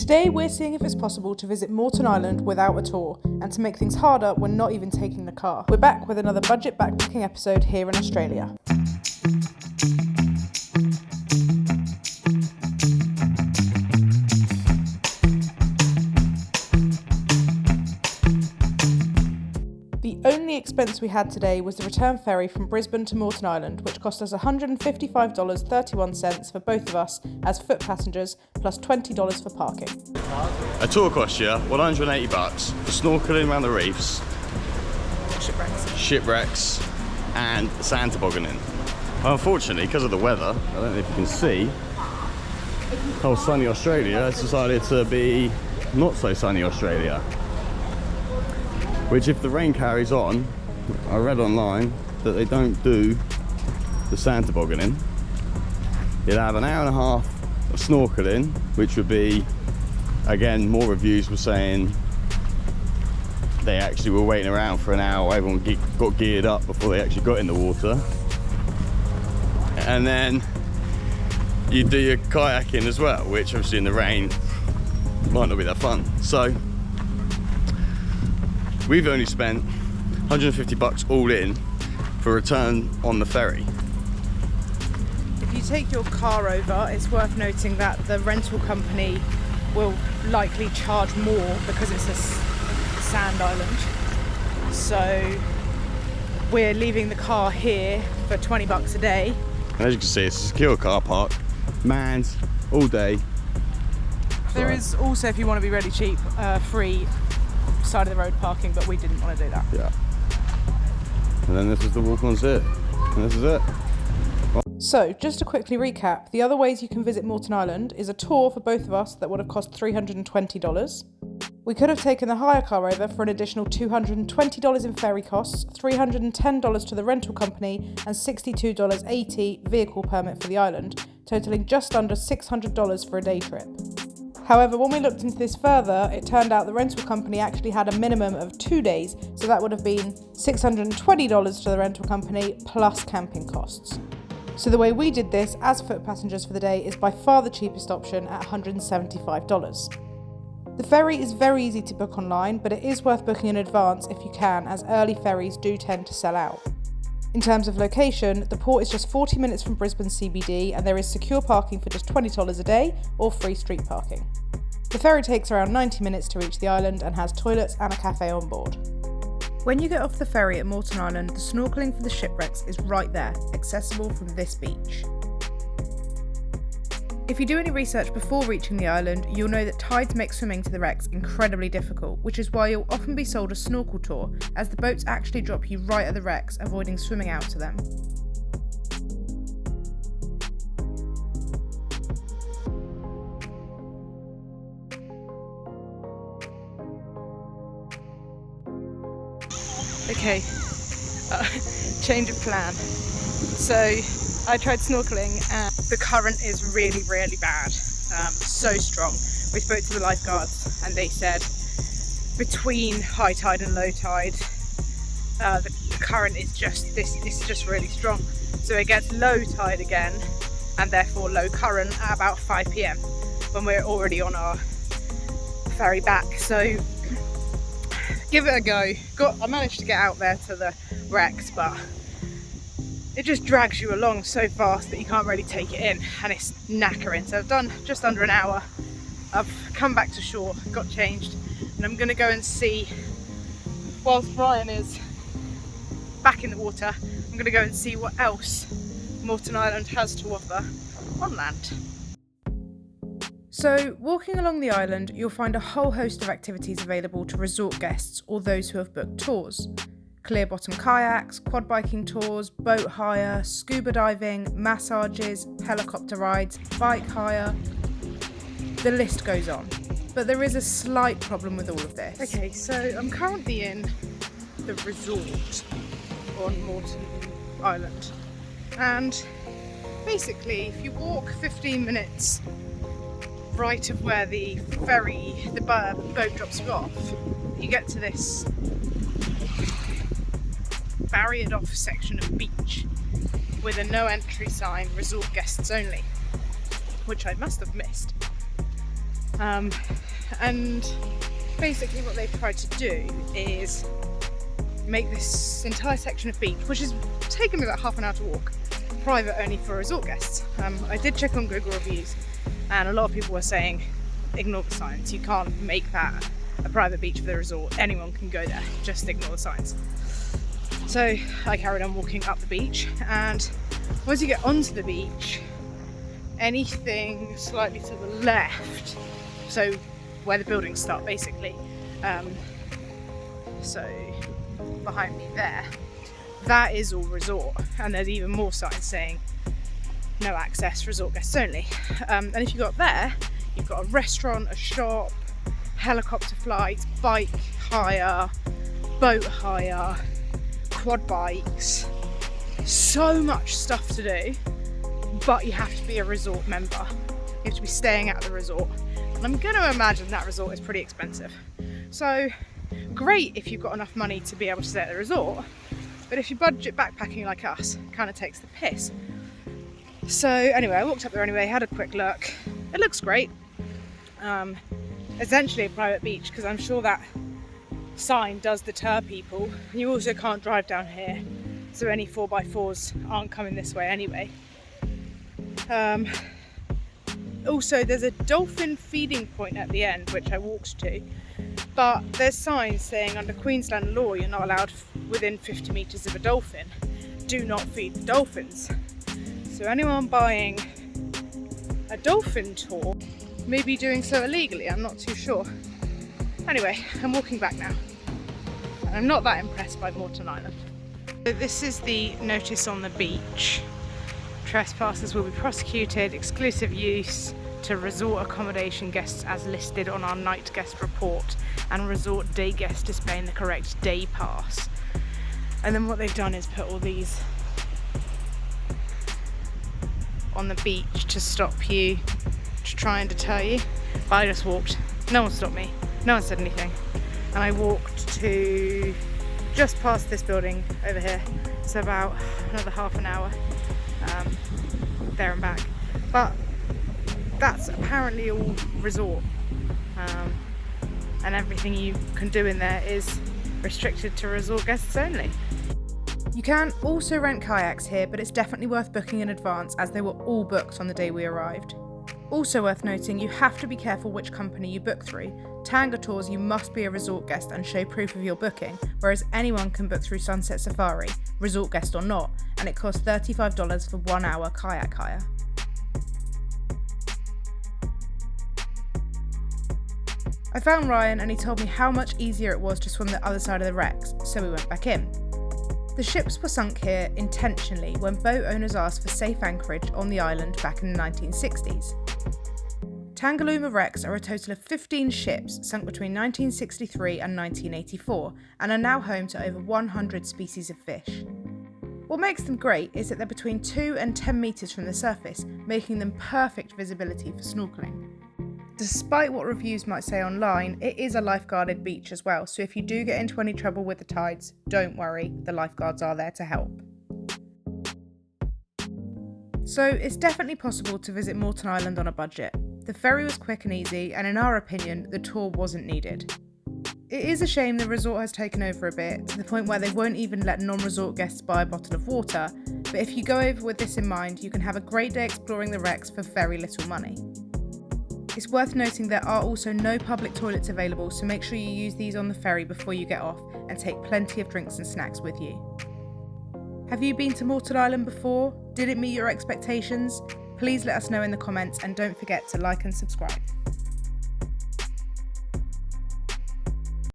Today we're seeing if it's possible to visit Moreton Island without a tour, and to make things harder, we're not even taking the car. We're back with another budget backpacking episode here in Australia. The only expense we had today was the return ferry from Brisbane to Moreton Island, which cost us $155.31 for both of us as foot passengers, plus $20 for parking. A tour cost you $180 for snorkeling around the reefs, shipwrecks and sand tobogganing. Unfortunately, because of the weather, I don't know if you can see, how sunny Australia has decided to be not so sunny Australia. Which, if the rain carries on, I read online that they don't do the sand tobogganing. You'll have an hour and a half of snorkeling, which would be, again, more reviews were saying they actually were waiting around for an hour. Everyone got geared up before they actually got in the water. And then you do your kayaking as well, which obviously in the rain might not be that fun. So we've only spent $150 all in for return on the ferry. If you take your car over, it's worth noting that the rental company will likely charge more because it's a sand island. So we're leaving the car here for $20 a day. And as you can see, it's a secure car park, manned all day. There is also, if you want to be really cheap, free side of the road parking, but we didn't want to do that. Yeah. And then this is the walk on sit, and this is it. So, just to quickly recap, the other ways you can visit Moreton Island is a tour for both of us that would have cost $320. We could have taken the hire car over for an additional $220 in ferry costs, $310 to the rental company, and $62.80 vehicle permit for the island, totaling just under $600 for a day trip. However, when we looked into this further, it turned out the rental company actually had a minimum of 2 days, so that would have been $620 to the rental company plus camping costs. So the way we did this as foot passengers for the day is by far the cheapest option at $175. The ferry is very easy to book online, but it is worth booking in advance if you can, as early ferries do tend to sell out. In terms of location, the port is just 40 minutes from Brisbane CBD, and there is secure parking for just $20 a day or free street parking. The ferry takes around 90 minutes to reach the island and has toilets and a cafe on board. When you get off the ferry at Moreton Island, the snorkeling for the shipwrecks is right there, accessible from this beach. If you do any research before reaching the island, you'll know that tides make swimming to the wrecks incredibly difficult, which is why you'll often be sold a snorkel tour, as the boats actually drop you right at the wrecks, avoiding swimming out to them. Okay, change of plan. So I tried snorkeling and the current is really, really bad, so strong. We spoke to the lifeguards and they said between high tide and low tide, the current is just it's just really strong. So it gets low tide again and therefore low current at about 5 p.m. when we're already on our ferry back. So give it a go. I managed to get out there to the wrecks, but it just drags you along so fast that you can't really take it in, and it's knackering. So I've done just under an hour. I've come back to shore, got changed, and I'm going to go and see, whilst Brian is back in the water, I'm going to go and see what else Moreton Island has to offer on land. So, walking along the island, you'll find a whole host of activities available to resort guests or those who have booked tours. Clear bottom kayaks, quad biking tours, boat hire, scuba diving, massages, helicopter rides, bike hire. The list goes on. But there is a slight problem with all of this. Okay, so I'm currently in the resort on Moreton Island. And basically, if you walk 15 minutes right of where the ferry, the boat drops you off, you get to this barriered off section of beach with a no entry sign, resort guests only, which I must have missed. And basically what they've tried to do is make this entire section of beach, which has taken me about half an hour to walk, private only for resort guests. I did check on Google reviews, and a lot of people were saying ignore the signs, you can't make that a private beach for the resort, anyone can go there, just ignore the signs. So I carried on walking up the beach, and once you get onto the beach, anything slightly to the left, so where the buildings start basically, so behind me there, that is all resort, and there's even more signs saying no access, resort guests only. And if you got there, you've got a restaurant, a shop, helicopter flights, bike hire, boat hire, quad bikes, so much stuff to do, but you have to be a resort member. You have to be staying at the resort, and I'm going to imagine that resort is pretty expensive. So great if you've got enough money to be able to stay at the resort, but if you budget backpacking like us, it kind of takes the piss. So anyway, I walked up there anyway, had a quick look. It looks great. Essentially a private beach, because I'm sure that sign does deter people. You also can't drive down here, so any 4x4s aren't coming this way anyway. Also, there's a dolphin feeding point at the end, which I walked to, but there's signs saying under Queensland law you're not allowed within 50 metres of a dolphin. Do not feed the dolphins. So anyone buying a dolphin tour may be doing so illegally, I'm not too sure. Anyway, I'm walking back now, and I'm not that impressed by Moreton Island. So this is the notice on the beach. Trespassers will be prosecuted, exclusive use to resort accommodation guests as listed on our night guest report, and resort day guests displaying the correct day pass. And then what they've done is put all these on the beach to stop you, to try and deter you. But I just walked, no one stopped me, no one said anything, and I walked to just past this building over here, so about another half an hour there and back. But that's apparently all resort, and everything you can do in there is restricted to resort guests only. You can also rent kayaks here, but it's definitely worth booking in advance, as they were all booked on the day we arrived. Also worth noting, you have to be careful which company you book through. Tanga Tours, you must be a resort guest and show proof of your booking, whereas anyone can book through Sunset Safari, resort guest or not, and it costs $35 for 1 hour kayak hire. I found Ryan, and he told me how much easier it was to swim the other side of the wrecks, so we went back in. The ships were sunk here intentionally when boat owners asked for safe anchorage on the island back in the 1960s. Tangalooma wrecks are a total of 15 ships sunk between 1963 and 1984, and are now home to over 100 species of fish. What makes them great is that they're between 2 and 10 metres from the surface, making them perfect visibility for snorkelling. Despite what reviews might say online, it is a lifeguarded beach as well, so if you do get into any trouble with the tides, don't worry, the lifeguards are there to help. So it's definitely possible to visit Moreton Island on a budget. The ferry was quick and easy, and in our opinion, the tour wasn't needed. It is a shame the resort has taken over a bit, to the point where they won't even let non-resort guests buy a bottle of water, but if you go over with this in mind, you can have a great day exploring the wrecks for very little money. It's worth noting there are also no public toilets available, so make sure you use these on the ferry before you get off, and take plenty of drinks and snacks with you. Have you been to Moreton Island before? Did it meet your expectations? Please let us know in the comments, and don't forget to like and subscribe.